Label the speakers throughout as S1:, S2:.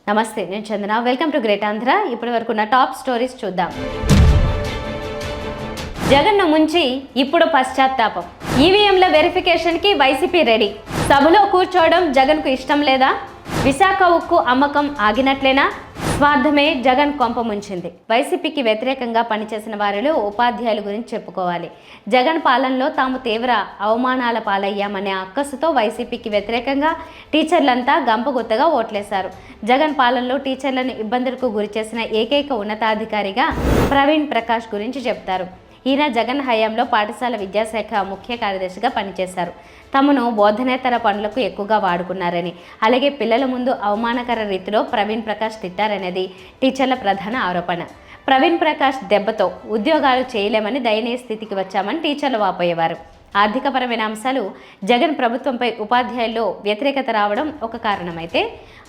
S1: నమస్తే, నేను Chandana. Welcome to great Andhra. ఇప్పటి వరకు ఉన్న టాప్ స్టోరీస్ చూద్దాం. జగన్ను ముంచి ఇప్పుడు పశ్చాత్తాపం. ఈవీఎంల వెరిఫికేషన్కి వైసీపీ రెడీ. సభలో కూర్చోవడం జగన్కు ఇష్టం లేదా? విశాఖ ఉక్కు అమ్మకం ఆగినట్లేనా? స్వార్థమే జగన్ కొంప ముంచింది. వైసీపీకి వ్యతిరేకంగా పనిచేసిన వారిలో ఉపాధ్యాయుల గురించి చెప్పుకోవాలి. జగన్ పాలనలో తాము తీవ్ర అవమానాల పాలయ్యామనే అక్కసుతో వైసీపీకి వ్యతిరేకంగా టీచర్లంతా గంపగుత్తగా ఓట్లేశారు. జగన్ పాలనలో టీచర్లను ఇబ్బందులకు గురిచేసిన ఏకైక ఉన్నతాధికారిగా ప్రవీణ్ ప్రకాష్ గురించి చెప్తారు. ఈయన జగన్ హయాంలో పాఠశాల విద్యాశాఖ ముఖ్య కార్యదర్శిగా పనిచేశారు. తమను బోధనేతర పనులకు ఎక్కువగా వాడుకున్నారని, అలాగే పిల్లల ముందు అవమానకర రీతిలో ప్రవీణ్ ప్రకాష్ తిట్టారనేది టీచర్ల ప్రధాన ఆరోపణ. ప్రవీణ్ ప్రకాష్ దెబ్బతో ఉద్యోగాలు చేయలేమని దయనీయ స్థితికి వచ్చామని టీచర్లు వాపోయేవారు. ఆర్థికపరమైన అంశాలు జగన్ ప్రభుత్వంపై ఉపాధ్యాయుల్లో వ్యతిరేకత రావడం ఒక కారణమైతే,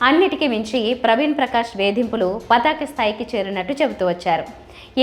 S1: అన్నిటికీ మించి ప్రవీణ్ ప్రకాష్ వేధింపులు పతాక స్థాయికి చేరినట్టు చెబుతూ వచ్చారు.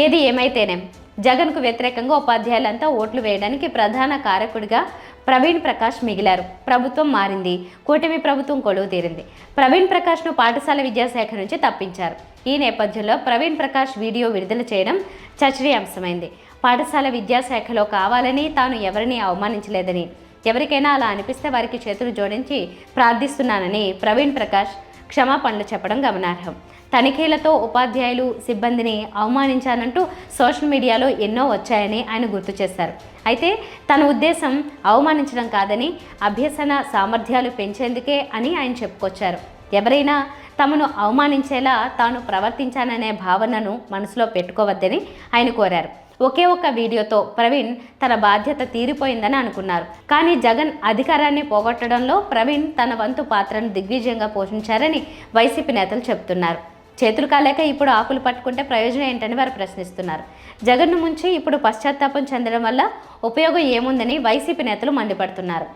S1: ఏది ఏమైతేనేం జగన్కు వ్యతిరేకంగా ఉపాధ్యాయులంతా ఓట్లు వేయడానికి ప్రధాన కారకుడిగా ప్రవీణ్ ప్రకాష్ మిగిలారు. ప్రభుత్వం మారింది, కూటమి ప్రభుత్వం కొలువు తీరింది. ప్రవీణ్ ప్రకాష్ను పాఠశాల విద్యాశాఖ నుంచి తప్పించారు. ఈ నేపథ్యంలో ప్రవీణ్ ప్రకాష్ వీడియో విడుదల చేయడం చర్చనీయాంశమైంది. పాఠశాల విద్యాశాఖలో కావాలని తాను ఎవరిని అవమానించలేదని, ఎవరికైనా అలా అనిపిస్తే వారికి చేతులు జోడించి ప్రార్థిస్తున్నానని ప్రవీణ్ ప్రకాష్ క్షమాపణలు చెప్పడం గమనార్హం. తనిఖీలతో ఉపాధ్యాయులు సిబ్బందిని అవమానించానంటూ సోషల్ మీడియాలో ఎన్నో వచ్చాయని ఆయన గుర్తు చేశారు. అయితే తన ఉద్దేశం అవమానించడం కాదని, అభ్యసన సామర్థ్యాలు పెంచేందుకే అని ఆయన చెప్పుకొచ్చారు. ఎవరైనా తమను అవమానించేలా తాను ప్రవర్తించాననే భావనను మనసులో పెట్టుకోవద్దని ఆయన కోరారు. ఒకే ఒక్క వీడియోతో ప్రవీణ్ తన బాధ్యత తీరిపోయిందని అనుకున్నారు. కానీ జగన్ అధికారాన్ని పోగొట్టడంలో ప్రవీణ్ తన వంతు పాత్రను దిగ్విజయంగా పోషించారని వైసీపీ నేతలు చెబుతున్నారు. చేతులు కాలేక ఇప్పుడు ఆకులు పట్టుకుంటే ప్రయోజనం ఏంటని వారు ప్రశ్నిస్తున్నారు. జగన్ను ముంచి ఇప్పుడు పశ్చాత్తాపం చెందడం వల్ల ఉపయోగం ఏముందని వైసీపీ నేతలు మండిపడుతున్నారు.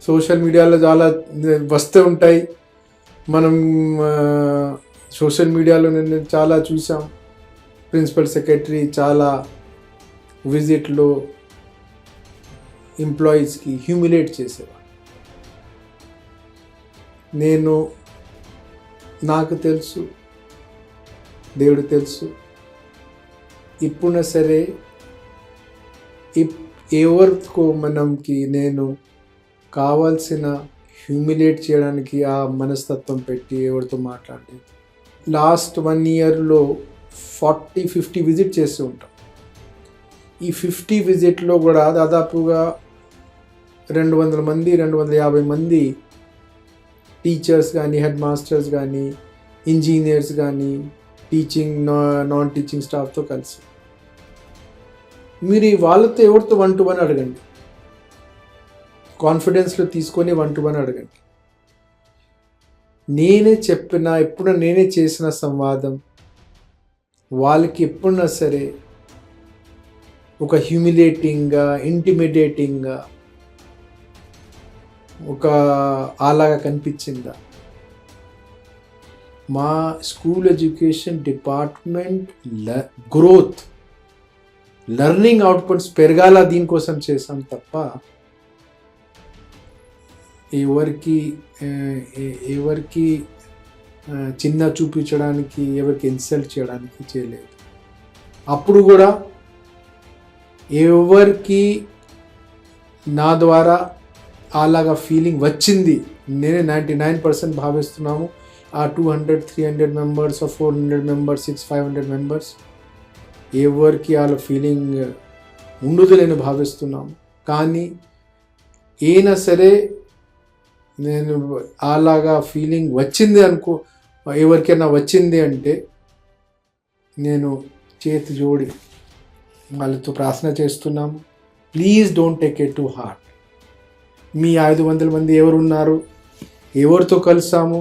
S2: సోషల్ మీడియాలో చాలా వస్తూ ఉంటాయి. మనం సోషల్ మీడియాలో నేను చాలా చూసాం. ప్రిన్సిపల్ సెక్రటరీ చాలా విజిట్లో ఎంప్లాయీస్కి హ్యూమిలేట్ చేసేవాడు. నాకు తెలుసు, దేవుడు తెలుసు, ఇప్పుడున్నా సరే ఎవరికో నేను కావాల్సిన హ్యూమిలేట్ చేయడానికి ఆ మనస్తత్వం పెట్టి ఎవరితో మాట్లాడి లాస్ట్ 1 yearలో 40-50 విజిట్ చేస్తూ ఉంటాం. ఈ 50 విజిట్లో కూడా దాదాపుగా 200 మంది 250 మంది టీచర్స్ కానీ, హెడ్ మాస్టర్స్ కానీ, ఇంజనీర్స్ కానీ, టీచింగ్ నాన్ టీచింగ్ స్టాఫ్తో కలిసి మీరు వాళ్ళతో ఎవరితో 1-to-1 అడగండి. కాన్ఫిడెన్స్లో తీసుకొని 1-to-1 అడగండి. నేనే చేసిన సంవాదం వాళ్ళకి ఎప్పుడన్నా సరే ఒక హ్యూమిలేటింగ్గా, ఇంటిమిడేటింగ్గా, ఒక అలాగా కనిపించిందా? మా school education department growth, learning outputs పెరగాల దీనికోసం చేసాం తప్ప ఎవరికి చిన్న చూపించడానికి, ఎవరికి ఇన్సల్ట్ చేయడానికి చేయలేదు. అప్పుడు కూడా ఎవరికి నా ద్వారా అలాగా ఫీలింగ్ వచ్చింది నేనే 99% భావిస్తున్నాము. ఆ 200-300 మెంబర్స్, 400 మెంబర్స్, 500 మెంబర్స్ ఎవరికి వాళ్ళ ఫీలింగ్ ఉండదు నేను భావిస్తున్నాము. కానీ అయినా సరే నేను అలాగా ఫీలింగ్ వచ్చింది ఎవరికైనా వచ్చింది అంటే నేను చేతి జోడి వాళ్ళతో ప్రార్థన చేస్తున్నాము. Please don't take it to heart. మీ 500 మంది ఎవరున్నారు, ఎవరితో కలిసాము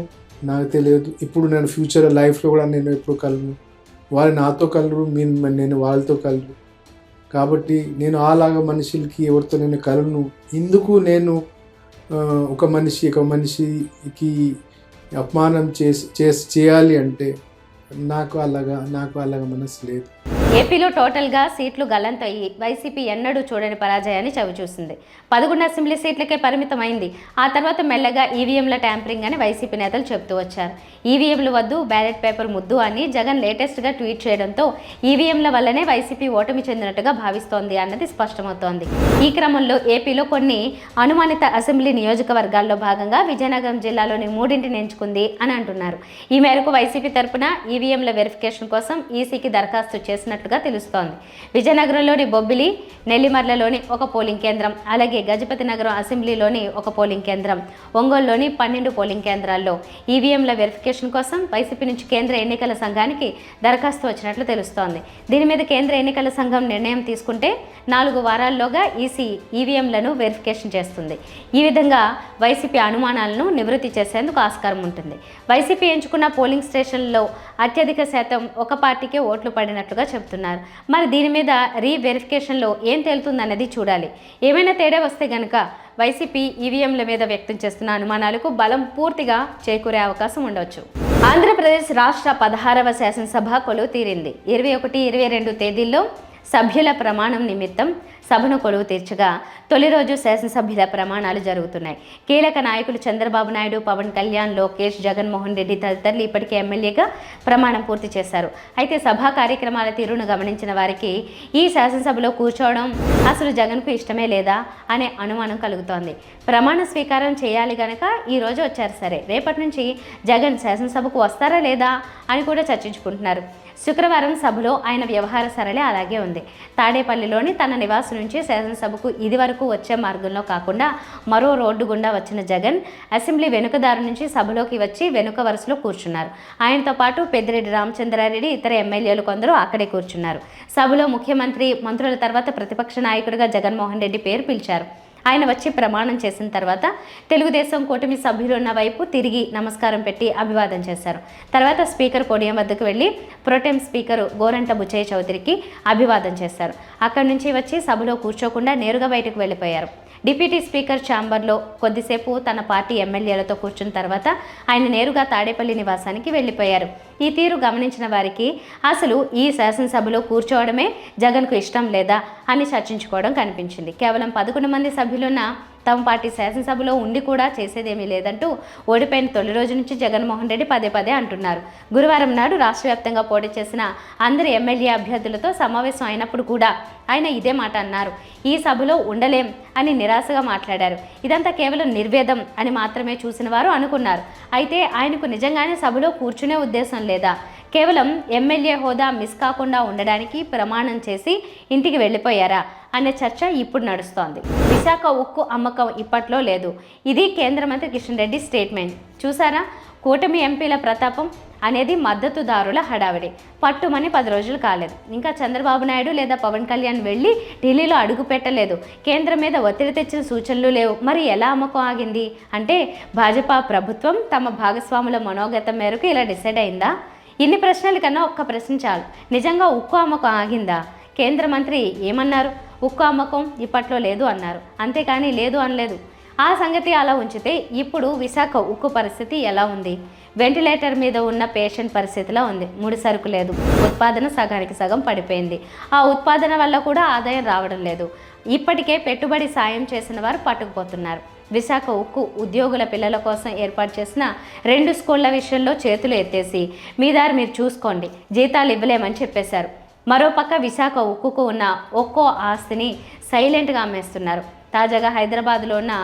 S2: నాకు తెలియదు. ఇప్పుడు నేను ఫ్యూచర్ లైఫ్లో కూడా నేను ఎప్పుడు కలను, వాళ్ళు నాతో కలరు, నేను వాళ్ళతో కలరు. కాబట్టి నేను అలాగా మనుషులకి ఎవరితో నేను కలను. ఎందుకు నేను ఒక మనిషికి అపమానం చేయాలి అంటే నాకు అలాగా మనసు లేదు.
S1: ఏపీలో టోటల్గా సీట్లు గల్లంతయ్యి వైసీపీ ఎన్నడూ చూడని పరాజయాన్ని చవిచూసింది. 11 అసెంబ్లీ సీట్లకే పరిమితమైంది. ఆ తర్వాత మెల్లగా ఈవీఎంల ట్యాంపరింగ్ అని వైసీపీ నేతలు చెబుతూ వచ్చారు. ఈవీఎంలు వద్దు, బ్యాలెట్ పేపర్ ముద్దు అని జగన్ లేటెస్ట్గా ట్వీట్ చేయడంతో ఈవీఎంల వల్లనే వైసీపీ ఓటమి చెందినట్టుగా భావిస్తోంది అన్నది స్పష్టమవుతోంది. ఈ క్రమంలో ఏపీలో కొన్ని అనుమానిత అసెంబ్లీ నియోజకవర్గాల్లో భాగంగా విజయనగరం జిల్లాలోని 3ంటిని ఎంచుకుంది అని అంటున్నారు. ఈ మేరకు వైసీపీ తరపున ఈవీఎంల వెరిఫికేషన్ కోసం ఈసీకి దరఖాస్తు చేసినట్లుగా తెలుస్తోంది. విజయనగరంలోని బొబ్బిలి, నెల్లిమర్లలోని ఒక పోలింగ్ కేంద్రం, అలాగే గజపతి నగరం అసెంబ్లీలోని ఒక పోలింగ్ కేంద్రం, ఒంగోలులోని 12 పోలింగ్ కేంద్రాల్లో ఈవీఎంల వెరిఫికేషన్ కోసం వైసీపీ నుంచి కేంద్ర ఎన్నికల సంఘానికి దరఖాస్తు వచ్చినట్లు తెలుస్తోంది. దీని మీద కేంద్ర ఎన్నికల సంఘం నిర్ణయం తీసుకుంటే 4 వారాల్లోగా ఈసీ ఈవీఎంలను వెరిఫికేషన్ చేస్తుంది. ఈ విధంగా వైసీపీ అనుమానాలను నివృత్తి చేసేందుకు ఆస్కారం ఉంటుంది. వైసీపీ ఎంచుకున్న పోలింగ్ స్టేషన్లలో అత్యధిక శాతం ఒక పార్టీకే ఓట్లు పడినట్లుగా చెబుతున్నారు. మరి దీని మీద రీవెరిఫికేషన్లో ఏం తేలుతుందన్నది చూడాలి. ఏమైనా తేడా వస్తే గనక వైసీపీ ఈవీఎంల మీద వ్యక్తం చేస్తున్న అనుమానాలకు బలం పూర్తిగా చేకూరే అవకాశం ఉండవచ్చు. ఆంధ్రప్రదేశ్ రాష్ట్ర 16వ శాసనసభ కొలువు తీరింది. 21, 22 తేదీల్లో సభ్యుల ప్రమాణం నిమిత్తం సభను కొలువు తీర్చగా తొలి రోజు శాసనసభ్యుల ప్రమాణాలు జరుగుతున్నాయి. కీలక నాయకులు చంద్రబాబు నాయుడు, పవన్ కళ్యాణ్, లోకేష్, జగన్మోహన్ రెడ్డి తదితరులు ఇప్పటికే ఎమ్మెల్యేగా ప్రమాణం పూర్తి చేశారు. అయితే సభా కార్యక్రమాల తీరును గమనించిన వారికి ఈ శాసనసభలో కూర్చోవడం అసలు జగన్కు ఇష్టమే లేదా అనే అనుమానం కలుగుతోంది. ప్రమాణ స్వీకారం చేయాలి గనక ఈ రోజు వచ్చారు సరే, రేపటి నుంచి జగన్ శాసనసభకు వస్తారా లేదా అని కూడా చర్చించుకుంటున్నారు. శుక్రవారం సభలో ఆయన వ్యవహార సరళి అలాగే ఉంది. తాడేపల్లిలోని తన నివాసం నుంచి శాసనసభకు ఇదివరకు వచ్చే మార్గంలో కాకుండా మరో రోడ్డు గుండా వచ్చిన జగన్ అసెంబ్లీ వెనుకదారు నుంచి సభలోకి వచ్చి వెనుక వరుసలో కూర్చున్నారు. ఆయనతో పాటు పెద్దిరెడ్డి రామచంద్రారెడ్డి, ఇతర ఎమ్మెల్యేలు కొందరు అక్కడే కూర్చున్నారు. సభలో ముఖ్యమంత్రి, మంత్రుల తర్వాత ప్రతిపక్ష నాయకుడిగా జగన్మోహన్ రెడ్డి పేరు పిలిచారు. ఆయన వచ్చి ప్రమాణం చేసిన తర్వాత తెలుగుదేశం కూటమి సభ్యులున్న వైపు తిరిగి నమస్కారం పెట్టి అభివాదం చేశారు. తర్వాత స్పీకర్ పోడియం వద్దకు వెళ్ళి ప్రోటెం స్పీకర్ గోరంట బుచ్చయ్య చౌదరికి అభివాదం చేశారు. అక్కడి నుంచి వచ్చి సభలో కూర్చోకుండా నేరుగా బయటకు వెళ్ళిపోయారు. డిప్యూటీ స్పీకర్ ఛాంబర్లో కొద్దిసేపు తన పార్టీ ఎమ్మెల్యేలతో కూర్చున్న తర్వాత ఆయన నేరుగా తాడేపల్లి నివాసానికి వెళ్ళిపోయారు. ఈ తీరు గమనించిన వారికి అసలు ఈ శాసనసభలో కూర్చోవడమే జగన్కు ఇష్టం లేదా అని చర్చించుకోవడం కనిపించింది. కేవలం 11 మంది సభ్యులున్న తమ పార్టీ శాసనసభలో ఉండి కూడా చేసేదేమీ లేదంటూ ఓడిపోయిన తొలి రోజు నుంచి జగన్మోహన్ రెడ్డి పదే అంటున్నారు. గురువారం నాడు రాష్ట్ర వ్యాప్తంగా పోటీ చేసిన అందరి ఎమ్మెల్యే అభ్యర్థులతో సమావేశం అయినప్పుడు కూడా ఆయన ఇదే మాట అన్నారు. ఈ సభలో ఉండలేం అని నిరాశగా మాట్లాడారు. ఇదంతా కేవలం నిర్వేదం అని మాత్రమే చూసిన వారు అనుకున్నారు. అయితే ఆయనకు నిజంగానే సభలో కూర్చునే ఉద్దేశం లేదా, కేవలం ఎమ్మెల్యే హోదా మిస్ కాకుండా ఉండడానికి ప్రమాణం చేసి ఇంటికి వెళ్ళిపోయారా అనే చర్చ ఇప్పుడు నడుస్తోంది. విశాఖ ఉక్కు అమ్మకం ఇప్పట్లో లేదు. ఇది కేంద్ర మంత్రి కిషన్ రెడ్డి స్టేట్మెంట్. చూసారా, కూటమి ఎంపీల ప్రతాపం అనేది మద్దతుదారుల హడావిడి. పట్టుమని 10 రోజులు కాలేదు, ఇంకా చంద్రబాబు నాయుడు లేదా పవన్ కళ్యాణ్ వెళ్ళి ఢిల్లీలో అడుగు పెట్టలేదు. కేంద్రం మీద ఒత్తిడి తెచ్చిన సూచనలు లేవు. మరి ఎలా అమ్మకం ఆగింది అంటే భాజపా ప్రభుత్వం తమ భాగస్వాముల మనోగతం మేరకు ఇలా డిసైడ్ అయిందా? ఇన్ని ప్రశ్నల కన్నా ఒక్క ప్రశ్న చాలు. నిజంగా ఉక్కు అమ్మకం ఆగిందా? కేంద్ర మంత్రి ఏమన్నారు? ఉక్కు అమ్మకం ఇప్పట్లో లేదు అన్నారు, అంతేకాని లేదు అనలేదు. ఆ సంగతి అలా ఉంచితే ఇప్పుడు విశాఖ ఉక్కు పరిస్థితి ఎలా ఉంది? వెంటిలేటర్ మీద ఉన్న పేషెంట్ పరిస్థితిలో ఉంది. ముడి సరుకు లేదు, ఉత్పాదన సగానికి సగం పడిపోయింది. ఆ ఉత్పాదన వల్ల కూడా ఆదాయం రావడం లేదు. ఇప్పటికే పెట్టుబడి సాయం చేసిన వారు పట్టుకుపోతున్నారు. విశాఖ ఉక్కు ఉద్యోగుల పిల్లల కోసం ఏర్పాటు చేసిన 2 స్కూళ్ల విషయంలో చేతులు ఎత్తేసి మీ దారి మీరు చూసుకోండి, జీతాలు ఇవ్వలేమని చెప్పేశారు. మరోపక్క విశాఖ ఉక్కుకు ఉన్న ఒక్కో ఆస్తిని సైలెంట్గా అమ్మేస్తున్నారు. తాజాగా హైదరాబాద్లో ఉన్న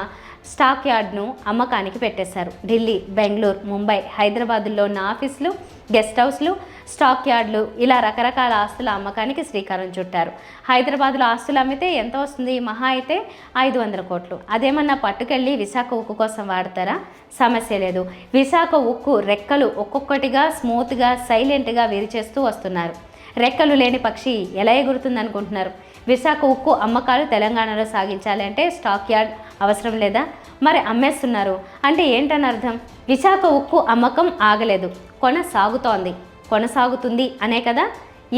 S1: స్టాక్ యార్డ్ను అమ్మకానికి పెట్టేశారు. ఢిల్లీ, బెంగళూరు, ముంబై, హైదరాబాద్లో ఉన్న ఆఫీసులు, గెస్ట్ హౌస్లు, స్టాక్ యార్డులు ఇలా రకరకాల ఆస్తుల అమ్మకానికి శ్రీకారం చుట్టారు. హైదరాబాద్లో ఆస్తులు అమ్మితే ఎంత వస్తుంది? మహా అయితే 500 కోట్లు. అదేమన్నా పట్టుకెళ్ళి విశాఖ ఉక్కు కోసం వాడతారా? సమస్య లేదు. విశాఖ ఉక్కు రెక్కలు ఒక్కొక్కటిగా స్మూత్గా సైలెంట్గా విరిచేస్తూ వస్తున్నారు. రెక్కలు లేని పక్షి ఎలా ఎగురుతుంది అనుకుంటున్నారు? విశాఖ ఉక్కు అమ్మకాలు తెలంగాణలో సాగించాలి అంటే స్టాక్ యార్డ్ అవసరం లేదా? మరి అమ్మేస్తున్నారు అంటే ఏంటని అర్థం? విశాఖ ఉక్కు అమ్మకం ఆగలేదు, కొనసాగుతోంది, కొనసాగుతుంది అనే కదా.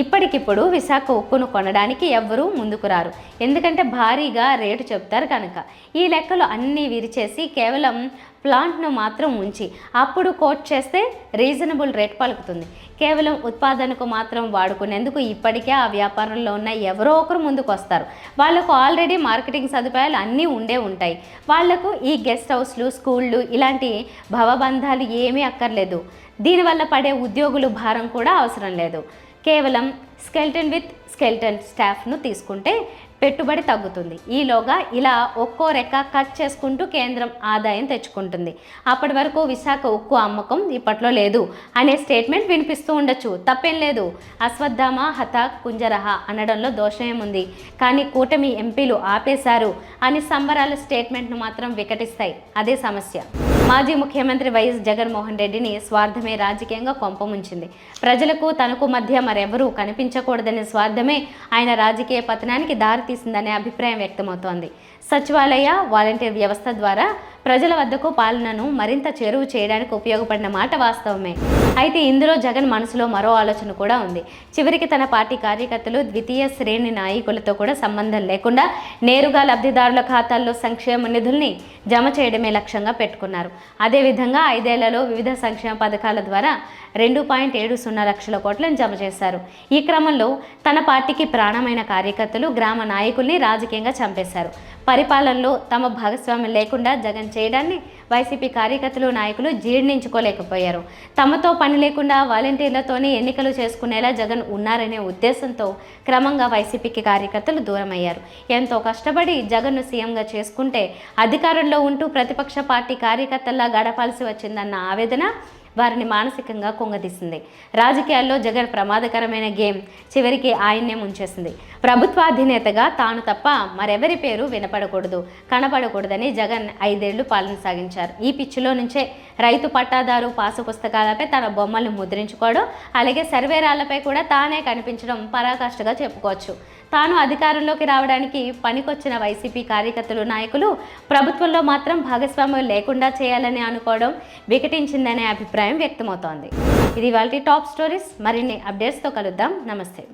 S1: ఇప్పటికిప్పుడు విశాఖ ఉక్కును కొనడానికి ఎవ్వరూ ముందుకు రారు. ఎందుకంటే భారీగా రేటు చెప్తారు కనుక. ఈ లెక్కలు అన్నీ విరిచేసి కేవలం ప్లాంట్ను మాత్రం ఉంచి అప్పుడు కోట్ చేస్తే రీజనబుల్ రేట్ పలుకుతుంది. కేవలం ఉత్పాదనకు మాత్రం వాడుకునేందుకు ఇప్పటికే ఆ వ్యాపారంలో ఉన్న ఎవరో ఒకరు ముందుకు వస్తారు. వాళ్ళకు ఆల్రెడీ మార్కెటింగ్ సదుపాయాలు అన్నీ ఉండే ఉంటాయి. వాళ్లకు ఈ గెస్ట్ హౌస్లు, స్కూళ్ళు ఇలాంటి భవబంధాలు ఏమీ అక్కర్లేదు. దీనివల్ల పడే ఉద్యోగులు భారం కూడా అవసరం లేదు. కేవలం స్కెల్టన్ విత్ స్కెల్టన్ స్టాఫ్ను తీసుకుంటే పెట్టుబడి తగ్గుతుంది. ఈలోగా ఇలా ఒక్కో రెక్క కట్ చేసుకుంటూ కేంద్రం ఆదాయం తెచ్చుకుంటుంది. అప్పటి వరకు విశాఖ ఉక్కు అమ్మకం ఇప్పట్లో లేదు అనే స్టేట్మెంట్ వినిపిస్తూ ఉండొచ్చు, తప్పేం లేదు. అశ్వత్థామ హత కుంజరహ అనడంలో దోషమేముంది. కానీ కూటమి ఎంపీలు ఆపేశారు అని సంబరాల స్టేట్మెంట్ను మాత్రం వికటిస్తాయి. అదే సమస్య. మాజీ ముఖ్యమంత్రి వైఎస్ జగన్మోహన్ రెడ్డిని స్వార్థమే రాజకీయంగా కొంపముంచింది. ప్రజలకు తనకు మధ్య మరెవరూ కనిపించకూడదనే స్వార్థమే ఆయన రాజకీయ పతనానికి దారితీసిందనే అభిప్రాయం వ్యక్తమవుతోంది. సచివాలయ, వాలంటీర్ వ్యవస్థ ద్వారా ప్రజల వద్దకు పాలనను మరింత చేరువ చేయడానికి ఉపయోగపడిన మాట వాస్తవమే. అయితే ఇందులో జగన్ మనసులో మరో ఆలోచన కూడా ఉంది. చివరికి తన పార్టీ కార్యకర్తలు ద్వితీయ శ్రేణి నాయకులతో కూడా సంబంధం లేకుండా నేరుగా లబ్ధిదారుల ఖాతాల్లో సంక్షేమ నిధుల్ని జమ చేయడమే లక్ష్యంగా పెట్టుకున్నారు. అదేవిధంగా 5 ఏళ్లలో వివిధ సంక్షేమ పథకాల ద్వారా 2.70 లక్షల కోట్లను జమ చేశారు. ఈ క్రమంలో తన పార్టీకి ప్రాణమైన కార్యకర్తలు, గ్రామ నాయకుల్ని రాజకీయంగా చంపేశారు. పరిపాలనలో తమ భాగస్వామ్యం లేకుండా జగన్ చేయడాన్ని వైసీపీ కార్యకర్తలు, నాయకులు జీర్ణించుకోలేకపోయారు. తమతో పని లేకుండా వాలంటీర్లతోనే ఎన్నికలు చేసుకునేలా జగన్ ఉన్నారనే ఉద్దేశంతో క్రమంగా వైసీపీకి కార్యకర్తలు దూరమయ్యారు. ఎంతో కష్టపడి జగన్ను సీఎంగా చేసుకుంటే అధికారంలో ఉంటూ ప్రతిపక్ష పార్టీ కార్యకర్తల్లా గడపాల్సి వచ్చిందన్న ఆవేదన వారిని మానసికంగా కుంగదీసింది. రాజకీయాల్లో జగన్ ప్రమాదకరమైన గేమ్ చివరికి ఆయన్నే ముంచేసింది. ప్రభుత్వాధినేతగా తాను తప్ప మరెవరి పేరు వినపడకూడదు, కనపడకూడదని జగన్ 5 ఏళ్లు పాలన సాగించారు. ఈ పిచ్చిలో నుంచే రైతు పట్టాదారు పాసు పుస్తకాలపై తన బొమ్మల్ని ముద్రించుకోవడం, అలాగే సర్వేరాళ్లపై కూడా తానే కనిపించడం పరాకాష్ఠగా చెప్పుకోవచ్చు. తాను అధికారంలోకి రావడానికి పనికొచ్చిన వైసీపీ కార్యకర్తలు, నాయకులు ప్రభుత్వంలో మాత్రం భాగస్వామ్యం లేకుండా చేయాలని అనుకోవడం వికటించిందనే అభిప్రాయం వ్యక్తమవుతోంది. ఇది ఇవాల్టి టాప్ స్టోరీస్. మరిన్ని అప్డేట్స్తో కలుద్దాం. నమస్తే.